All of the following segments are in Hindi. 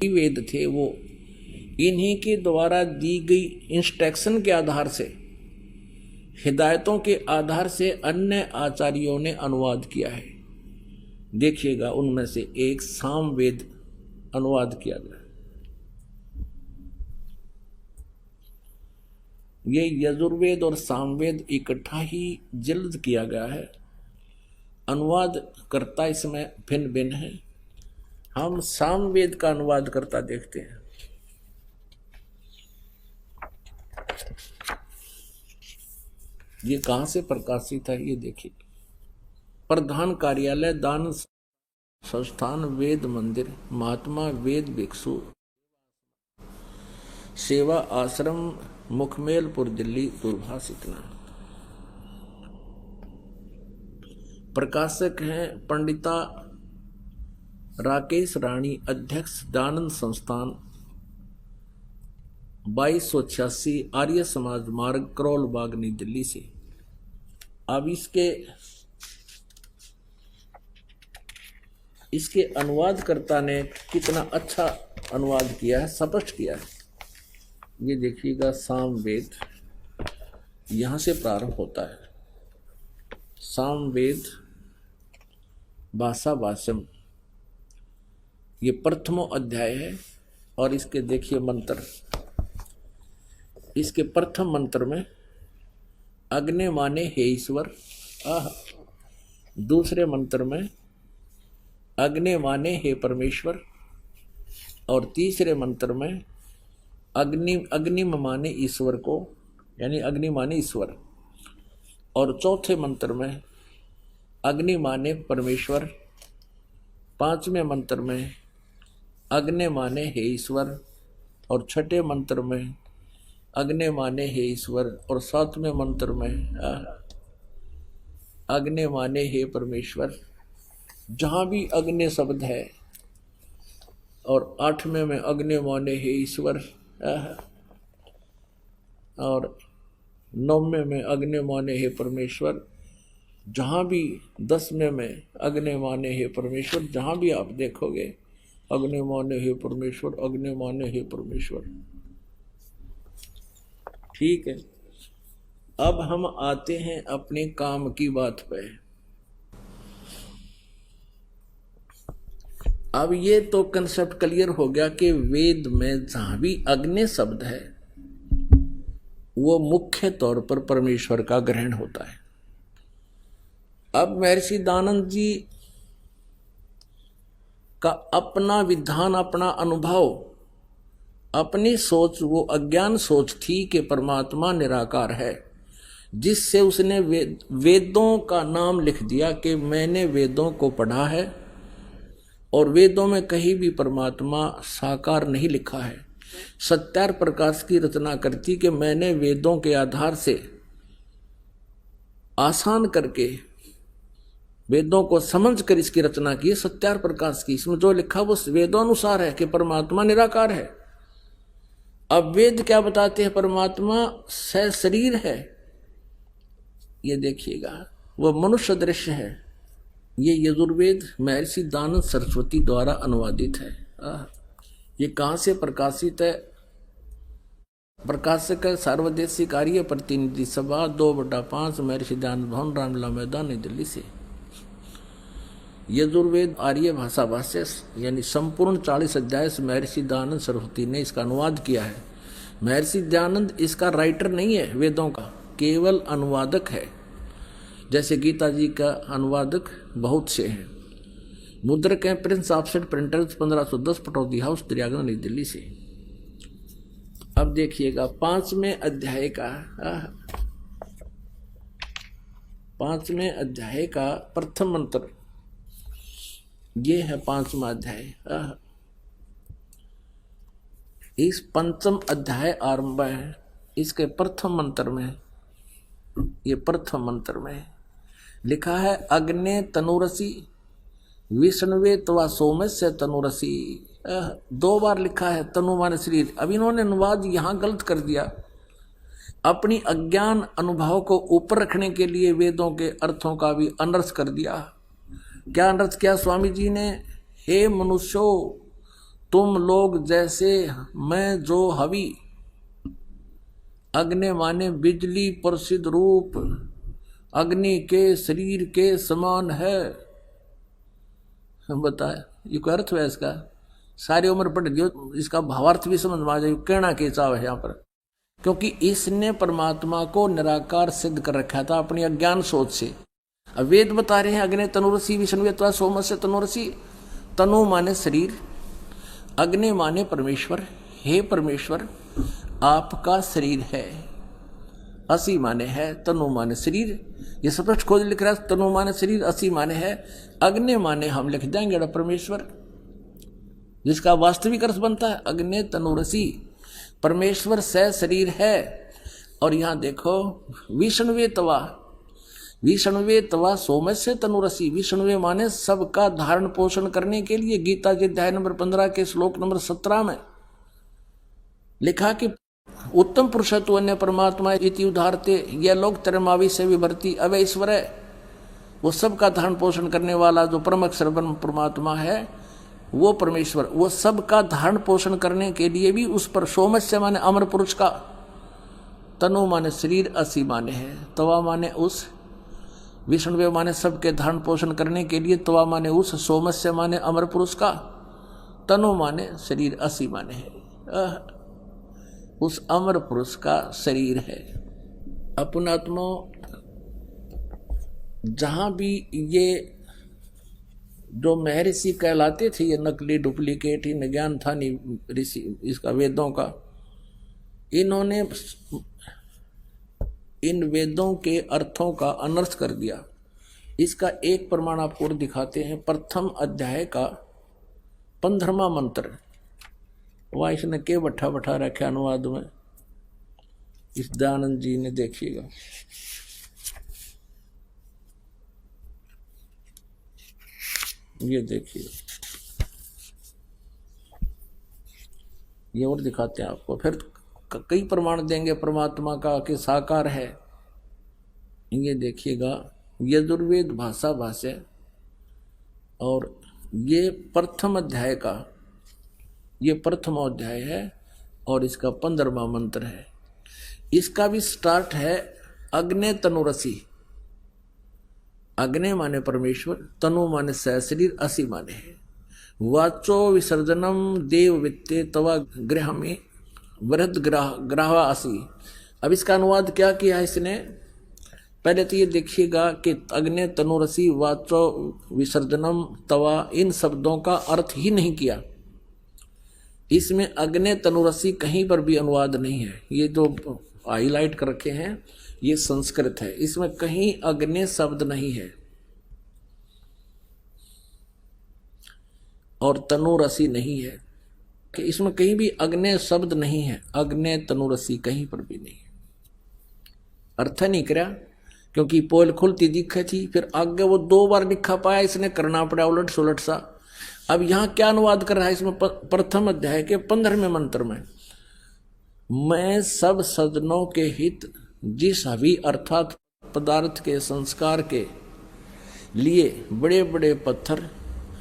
वेद थे वो इन्हीं के द्वारा दी गई इंस्ट्रक्शन के आधार से, हिदायतों के आधार से अन्य आचार्यों ने अनुवाद किया है। देखिएगा उनमें से एक सामवेद अनुवाद किया गया। ये यजुर्वेद और सामवेद इकट्ठा ही जल्द किया गया है। अनुवाद करता इसमें भिन्न भिन्न है। हम सामवेद का अनुवाद करता देखते हैं। ये कहां से प्रकाशित है ये देखिए। प्रधान कार्यालय दान संस्थान वेद मंदिर महात्मा वेद भिक्षु सेवा आश्रम मुखमेलपुर दिल्ली दूरभाष इतना। प्रकाशक हैं पंडिता राकेश रानी, अध्यक्ष दानंद संस्थान 2286 आर्य समाज मार्ग करोल बाग नई दिल्ली से। अब इसके अनुवादकर्ता ने कितना अच्छा अनुवाद किया है, स्पष्ट किया है। ये देखिएगा सामवेद यहां से प्रारंभ होता है। सामवेद भाषा भाषम ये प्रथमो अध्याय है। और इसके देखिए मंत्र, इसके प्रथम मंत्र में अग्नि माने हे ईश्वर, दूसरे मंत्र में अग्नि माने हे परमेश्वर, और तीसरे मंत्र में अग्निम माने ईश्वर को, यानी अग्नि माने ईश्वर, और चौथे मंत्र में अग्नि माने परमेश्वर, पांचवें मंत्र में अग्नि माने हे ईश्वर, और छठे मंत्र में अग्नि माने हे ईश्वर, और सातवें मंत्र में अग्नि माने हे परमेश्वर। जहां भी अग्नि शब्द है, और आठवें में अग्नि माने हे ईश्वर, और नौवें में अग्नि माने हे परमेश्वर। जहां भी 10वें में अग्नि माने हे परमेश्वर, जहां भी आप देखोगे अग्नि माने हे परमेश्वर, अग्नि माने हे परमेश्वर। ठीक है, अब हम आते हैं अपने काम की बात पे। अब ये तो कंसेप्ट क्लियर हो गया कि वेद में जहां भी अग्नि शब्द है वो मुख्य तौर पर परमेश्वर का ग्रहण होता है। अब महर्षि दानंद जी का अपना विधान, अपना अनुभव, अपनी सोच, वो अज्ञान सोच थी कि परमात्मा निराकार है, जिससे उसने वेदों का नाम लिख दिया कि मैंने वेदों को पढ़ा है और वेदों में कहीं भी परमात्मा साकार नहीं लिखा है। सत्यार प्रकाश की रचना करती कि मैंने वेदों के आधार से आसान करके वेदों को समझ कर इसकी रचना की। सत्यार प्रकाश की इसमें जो लिखा वो वेदोनुसार है कि परमात्मा निराकार है। अब वेद क्या बताते हैं? परमात्मा सशरीर है। ये देखिएगा वो मनुष्य दृश्य है। ये यजुर्वेद महर्षि दानंद सरस्वती द्वारा अनुवादित है। ये कहाँ से प्रकाशित है? प्रकाशक है सार्वदेशिक आर्य प्रतिनिधि सभा 2/5 महर्षि दानंद भवन रामलीला मैदान नई दिल्ली से। यजुर्वेद आर्य भाषा भाष्य यानी संपूर्ण 40 अध्याय से महर्षि दयानंद सरस्वती ने इसका अनुवाद किया है। महर्षि दयानंद इसका राइटर नहीं है वेदों का, केवल अनुवादक है। जैसे गीता जी का अनुवादक बहुत से हैं। मुद्रक हैं Prince offset printers 1510 Pataudi house Daryaganj नई दिल्ली से। अब देखिएगा 5वें अध्याय का प्रथम मंत्र, ये है 5वां अध्याय। इस 5वां अध्याय आरंभ है इसके प्रथम मंत्र में। ये प्रथम मंत्र में लिखा है अग्ने तनुरसी विष्णुवे तवा सोमस्य तनुरसी। 2 बार लिखा है तनु माने शरीर। अब इन्होंने अनुवाद यहाँ गलत कर दिया। अपनी अज्ञान अनुभव को ऊपर रखने के लिए वेदों के अर्थों का भी अनर्थ कर दिया। क्या अनर्थ किया स्वामी जी ने? हे मनुष्यो, तुम लोग जैसे मैं जो हवि, अग्नि माने बिजली प्रसिद्ध रूप, अग्नि के शरीर के समान है। बताए ये कोई अर्थ है इसका? सारी उम्र पढ़ लियो, इसका भावार्थ भी समझ में आ जाए कहना के चाव है यहाँ पर। क्योंकि इसने परमात्मा को निराकार सिद्ध कर रखा था अपनी अज्ञान सोच से। अब वेद बता रहे हैं अग्नि तनुरसी विष्णुवेत्वा सोमस्य तनुरसी। तनु माने शरीर, अग्नि माने परमेश्वर। हे परमेश्वर आपका शरीर है, असी माने है, तनु माने शरीर। ये स्पष्ट खोज लिख रहा है, तनु माने शरीर, असी माने है, अग्नि माने हम लिख देंगे परमेश्वर, जिसका वास्तविक अर्थ बनता है अग्नि तनुरसी। परमेश्वर से शरीर है। और यहां देखो विष्णुवे तवा, विष्णुवे तवा सोमस्य तनुरसी। विष्णुवे माने सबका धारण पोषण करने के लिए। गीता जी अध्याय नंबर 15 के श्लोक नंबर 17 में लिखा कि उत्तम पुरुषत्व अन्य परमात्मा इति उदाहरते, यह लोग तरमावी से विभर्ती अवय ईश्वर है। वो सबका धारण पोषण करने वाला जो परम अक्षर ब्रह्म परमात्मा है वो परमेश्वर, वो सबका धारण पोषण करने के लिए भी उस पर सोमस्य माने अमर पुरुष का, तनु माने शरीर, असी माने है, तवा माने उस, विष्णुवे माने सबके धारण पोषण करने के लिए, तवा माने उस, सोमस्य माने अमर पुरुष का, तनु माने शरीर, असी माने है उस अमर पुरुष का शरीर है। अपनात्मा जहां भी ये जो महर्षि कहलाते थे, ये नकली डुप्लीकेट ही न ज्ञान था नहीं ऋषि इसका वेदों का, इन्होंने इन वेदों के अर्थों का अनर्थ कर दिया। इसका एक प्रमाण आपको और दिखाते हैं। प्रथम अध्याय का 15वां मंत्र, वह इसने के बैठा बैठा रखे अनुवाद में, इस दयानंद जी ने, देखिएगा ये देखिए, ये और दिखाते हैं आपको। फिर कई प्रमाण देंगे परमात्मा का कि साकार है। ये देखिएगा यजुर्वेद भाषा भाष्य, और ये प्रथम अध्याय का, ये प्रथम अध्याय है और इसका 15वां मंत्र है। इसका भी स्टार्ट है अग्नि तनुरसी। अग्नि माने परमेश्वर, तनु माने शरीर, असी माने है। वाचो विसर्जनम देव वित्ते तवा गृह में वृद्ध ग्राह असी। अब इसका अनुवाद क्या किया है इसने? पहले तो ये देखिएगा कि अग्नि तनुरसी वाचो विसर्जनम तवा, इन शब्दों का अर्थ ही नहीं किया। इसमें अग्नि तनुरसी कहीं पर भी अनुवाद नहीं है। ये जो हाईलाइट कर रखे हैं ये संस्कृत है, इसमें कहीं अग्नि शब्द नहीं है और तनुरसी नहीं है, कि इसमें कहीं भी अग्नि शब्द नहीं है। अग्नि तनुरसी कहीं पर भी नहीं, अर्थ नहीं करा, क्योंकि पोल खुलती दिखे थी, फिर आगे वो 2 बार लिखा पाया, इसने करना पड़ा उलट सुलट सा। अब यहां क्या अनुवाद कर रहा है इसमें? प्रथम अध्याय के 15वें मंत्र में, मैं सब सज्जनों के हित जिस हवि अर्थात पदार्थ के संस्कार के लिए बड़े बड़े पत्थर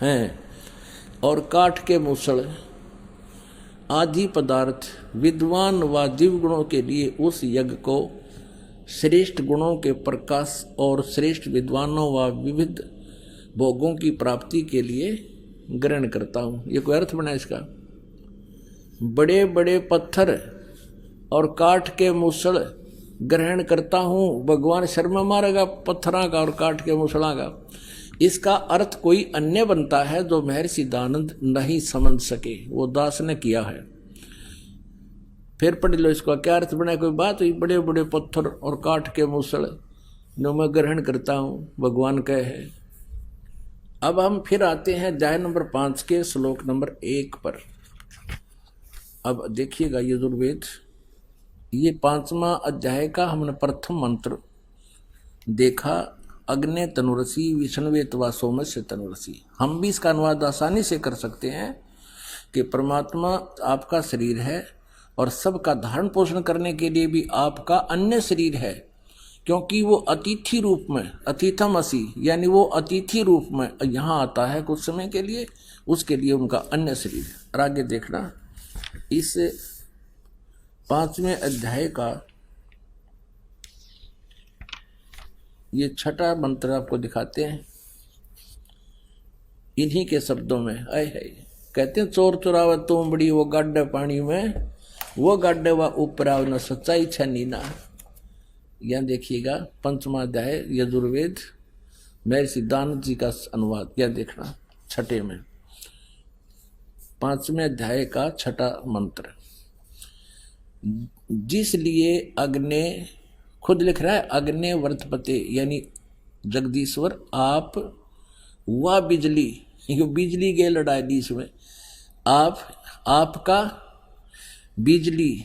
हैं और काठ के मूसल आदि पदार्थ विद्वान व दिव्य गुणों के लिए उस यज्ञ को श्रेष्ठ गुणों के प्रकाश और श्रेष्ठ विद्वानों व विविध भोगों की प्राप्ति के लिए ग्रहण करता हूँ। ये कोई अर्थ बना इसका? बड़े बड़े पत्थर और काठ के मूसल ग्रहण करता हूँ। भगवान शर्मा मारेगा पत्थरा का और काठ के मूसला का। इसका अर्थ कोई अन्य बनता है जो महर्षि दयानंद नहीं समझ सके, वो दास ने किया है। फिर पढ़ लो इसका क्या अर्थ बना। कोई बात हुई बड़े बड़े पत्थर और काठ के मूसल जो मैं ग्रहण करता हूँ, भगवान कहे है। अब हम फिर आते हैं अध्याय नंबर 5 के श्लोक नंबर 1 पर। अब देखिएगा यजुर्वेद, ये 5वां अध्याय का हमने प्रथम मंत्र देखा, अग्नि तनुरसी विष्णुवे तवा सोमस्य तनुरसी। हम भी इसका अनुवाद आसानी से कर सकते हैं कि परमात्मा आपका शरीर है और सबका धारण पोषण करने के लिए भी आपका अन्य शरीर है, क्योंकि वो अतिथि रूप में, अतिथम असी, यानी वो अतिथि रूप में यहाँ आता है कुछ समय के लिए, उसके लिए उनका अन्य शरीर है। और आगे देखना इस 5वें अध्याय का ये 6ठा मंत्र आपको दिखाते हैं इन्हीं के शब्दों में। आए है कहते हैं चोर चुरावे तुमबड़ी वो गाड्डे पानी में, वो गाड्डे व ऊपर आव न सच्चाई छनी ना। यह देखिएगा 5वां अध्याय यजुर्वेद महर्षि दानव जी का अनुवाद। यह देखना 6ठे में 5वें अध्याय का 6ठा मंत्र। जिसलिए अग्ने खुद लिख रहा है अग्ने वर्तपते यानी जगदीश्वर आप वह बिजली, ये बिजली के लड़ाई दी इसमें आपका बिजली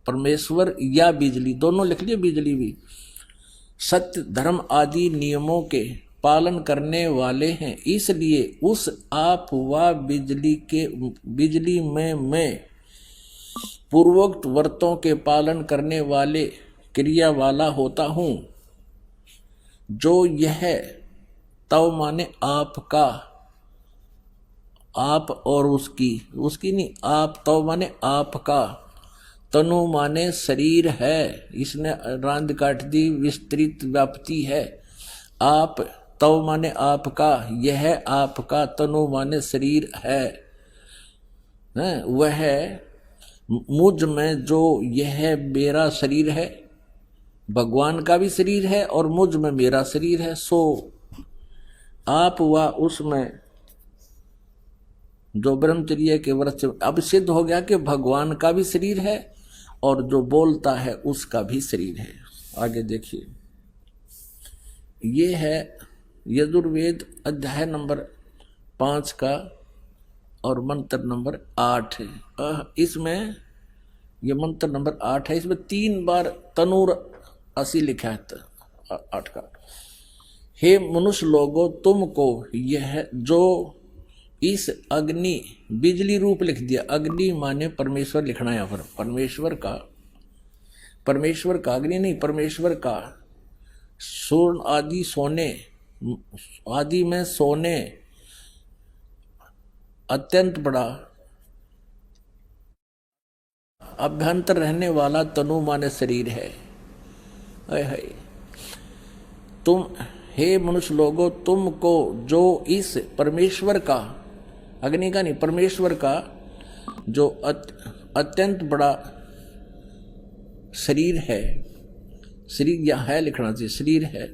परमेश्वर या बिजली दोनों लिख लिए, बिजली भी सत्य धर्म आदि नियमों के पालन करने वाले हैं। इसलिए उस आप व बिजली में मैं पूर्वोक्त व्रतों के पालन करने वाले क्रिया वाला होता हूं। जो यह तव माने आपका, आप और उसकी नहीं, आप तव माने आपका, तनु माने शरीर है, इसने रांद काट दी, विस्तृत व्याप्ति है। आप तव माने आपका, यह आपका, तनु माने शरीर है वह मुझ में जो यह मेरा शरीर है, भगवान का भी शरीर है और मुझ में मेरा शरीर है। सो आप व उसमें जो ब्रह्मचर्य के व्रत से अब सिद्ध हो गया कि भगवान का भी शरीर है और जो बोलता है उसका भी शरीर है। आगे देखिए ये है यजुर्वेद अध्याय नंबर 5 का और मंत्र नंबर 8 है। इसमें ये मंत्र नंबर 8 है, इसमें 3 बार तनूर असी लिखा है 8 का। हे मनुष्य लोगों तुमको यह जो इस अग्नि बिजली रूप लिख दिया, अग्नि माने परमेश्वर लिखना है यहाँ पर, परमेश्वर का अग्नि नहीं, परमेश्वर का स्वर्ण आदि सोने आदि में सोने अत्यंत बड़ा अभ्यंतर रहने वाला तनु माने शरीर है। तुम हे मनुष्य लोगों तुमको जो इस परमेश्वर का, अग्नि का नहीं, परमेश्वर का जो अत्यंत बड़ा शरीर है, शरीर या है लिखना चाहिए, शरीर है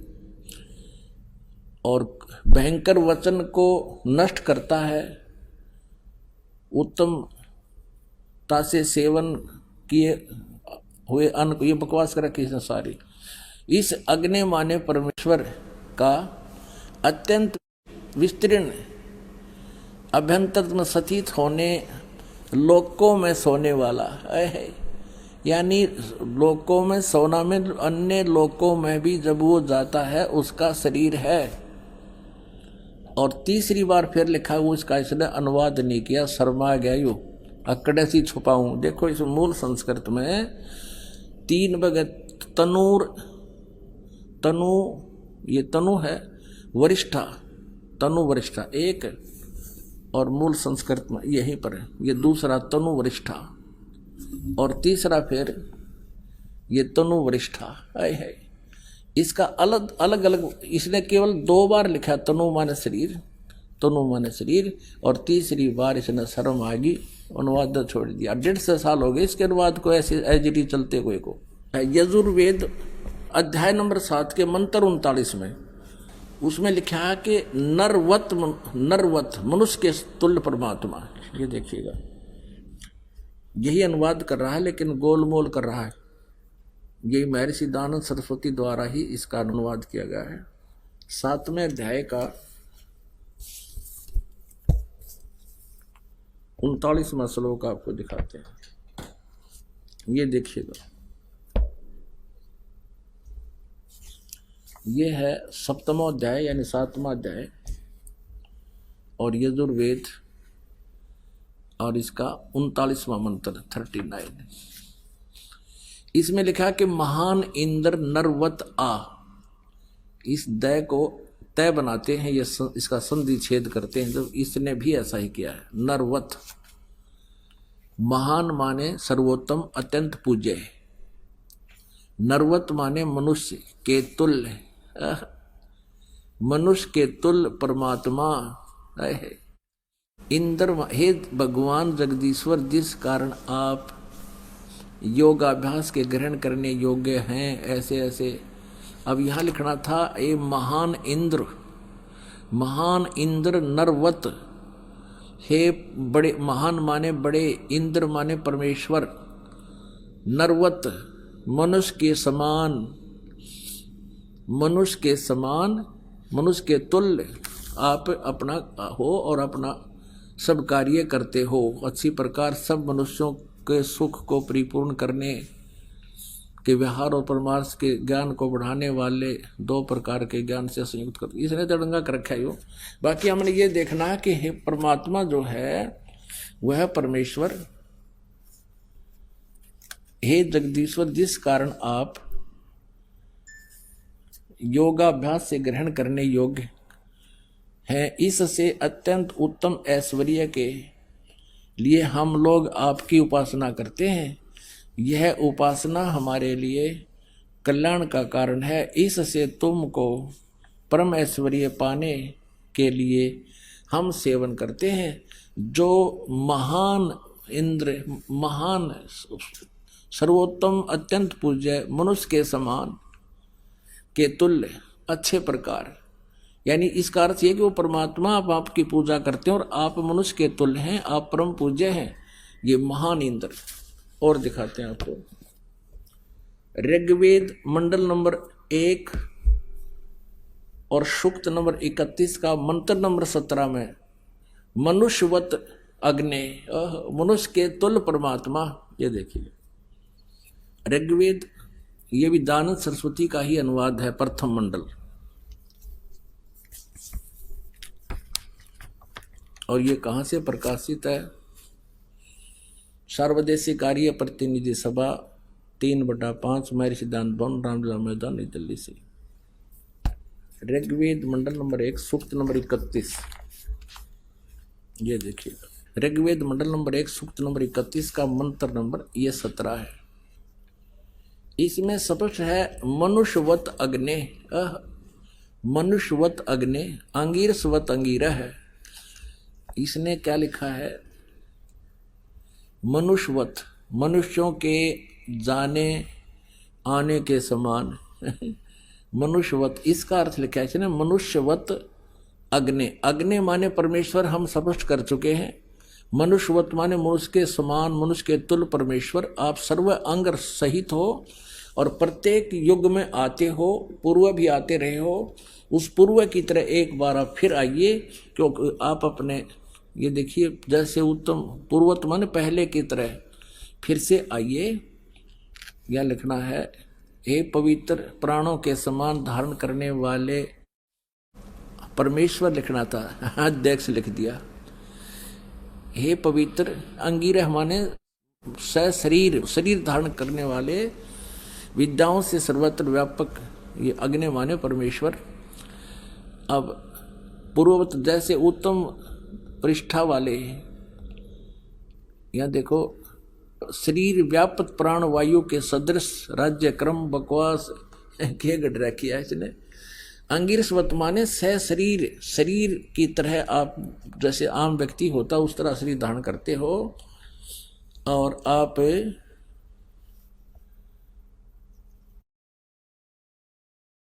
और भयंकर वचन को नष्ट करता है, उत्तमता से सेवन किए हुए अन्न को, ये बकवास कर रखी है सारी। इस अग्नि माने परमेश्वर का अत्यंत विस्तीर्ण अभ्यंतर में स्थित होने, लोकों में सोने वाला है, यानी लोकों में सोना में, अन्य लोकों में भी जब वो जाता है उसका शरीर है। और तीसरी बार फिर लिखा हुआ, इसका इसने अनुवाद नहीं किया, शर्मा गया यू अकड़े सी छुपाऊं। देखो इस मूल संस्कृत में 3 भगत तनूर, तनु ये तनु है, वरिष्ठा, तनु वरिष्ठा एक, और मूल संस्कृत में यहीं पर है ये दूसरा तनु वरिष्ठा, और तीसरा फिर ये तनु वरिष्ठा है। इसका अलग अलग इसने केवल 2 बार लिखा, तनु माने शरीर, तनु माने शरीर, और तीसरी बार इसने शर्म आगी अनुवाद छोड़ दिया। 150 साल हो गए इसके अनुवाद को ऐसे एजिटी चलते हुए को। यजुर्वेद अध्याय नंबर 7 के मंत्र 39 में उसमें लिखा है कि नरवत मनुष्य के तुल्य परमात्मा। ये देखिएगा यही अनुवाद कर रहा है लेकिन गोलमोल कर रहा है। यही महर्षि दानव सरस्वती द्वारा ही इसका अनुवाद किया गया है। 7वें अध्याय का 39वां श्लोक आपको दिखाते हैं। ये देखिएगा ये है 7वां अध्याय यानी 7वां अध्याय और यजुर्वेद, और इसका 39वां मंत्र 39। इसमें लिखा कि महान इंद्र नरवत आ, इस दय को तय बनाते हैं, ये इसका संधि छेद करते हैं। तो इसने भी ऐसा ही किया है। नरवत महान माने सर्वोत्तम अत्यंत पूज्य। नरवत माने मनुष्य के तुल्य, मनुष्य के तुल्य परमात्मा है। इंद्र हे भगवान जगदीश्वर, जिस कारण आप योगाभ्यास के ग्रहण करने योग्य हैं, ऐसे ऐसे। अब यहाँ लिखना था ए महान इंद्र, महान इंद्र नरवत, हे बड़े, महान माने बड़े, इंद्र माने परमेश्वर, नरवत मनुष्य के समान, मनुष्य के समान, मनुष्य के तुल्य आप अपना हो और अपना सब कार्य करते हो। अच्छी प्रकार सब मनुष्यों के सुख को परिपूर्ण करने के व्यवहार और परमार्थ के ज्ञान को बढ़ाने वाले दो प्रकार के ज्ञान से संयुक्त करते, इसने तड़ंगा कर रखा है यो। बाकी हमने ये देखना है कि हे परमात्मा जो है वह परमेश्वर, हे जगदीश्वर, जिस कारण आप योगाभ्यास से ग्रहण करने योग्य हैं, इससे अत्यंत उत्तम ऐश्वर्य के लिए हम लोग आपकी उपासना करते हैं। यह उपासना हमारे लिए कल्याण का कारण है। इससे तुमको परम ऐश्वर्य पाने के लिए हम सेवन करते हैं। जो महान इंद्र, महान सर्वोत्तम अत्यंत पूज्य, मनुष्य के समान के तुल्य अच्छे प्रकार, यानी इसका अर्थ ये कि वो परमात्मा आप आपकी पूजा करते हैं और आप मनुष्य के तुल्य हैं, आप परम पूज्य हैं, ये महान इंद्र। और दिखाते हैं आपको ऋग्वेद मंडल नंबर 1 और सूक्त नंबर 31 का मंत्र नंबर 17 में मनुष्यवत अग्नि, मनुष्य के तुल्य परमात्मा। ये देखिए ऋग्वेद, ये भी दानंद सरस्वती का ही अनुवाद है, प्रथम मंडल। और ये कहाँ से प्रकाशित है? सर्वदेशी कार्य प्रतिनिधि सभा 3/5 महर्षि सिद्धांत भवन, रामलीला मैदान, नई दिल्ली से। ऋग्वेद मंडल नंबर 1 सूक्त नंबर 31। ये देखिए ऋग्वेद मंडल नंबर 1 सूक्त नंबर 31 का मंत्र नंबर ये 17 है। इसमें स्पष्ट है मनुष्यवत अग्नि, मनुष्यवत अग्नि, अंगीरसवत अंगीरा है। इसने क्या लिखा है? मनुष्यवत, मनुष्यों के जाने आने के समान मनुष्यवत, इसका अर्थ लिखा है इसने मनुष्यवत अग्नि। अग्नि माने परमेश्वर, हम स्पष्ट कर चुके हैं। मनुष्यवत माने मनुष्य के समान, मनुष्य के तुल्य परमेश्वर। आप सर्व अंग सहित हो और प्रत्येक युग में आते हो, पूर्व भी आते रहे हो। उस पूर्व की तरह एक बार आप फिर आइए, क्योंकि आप अपने, ये देखिए जैसे उत्तम पूर्वत माने पहले की तरह फिर से आइए। यह लिखना है हे पवित्र प्राणों के समान धारण करने वाले परमेश्वर, लिखना था, अध्यक्ष लिख दिया। हे पवित्र अंगीरह माने शरीर, शरीर धारण करने वाले, विद्याओं से सर्वत्र व्यापक, ये अग्नि माने परमेश्वर। अब पूर्ववत जैसे उत्तम पृष्ठा वाले, यहाँ देखो शरीर व्यापक प्राण वायु के सदृश राज्य क्रम बकवास के गढ़ किया इसने। अंगिरस्वत माने सह शरीर, शरीर की तरह आप जैसे आम व्यक्ति होता उस तरह शरीर धारण करते हो और आप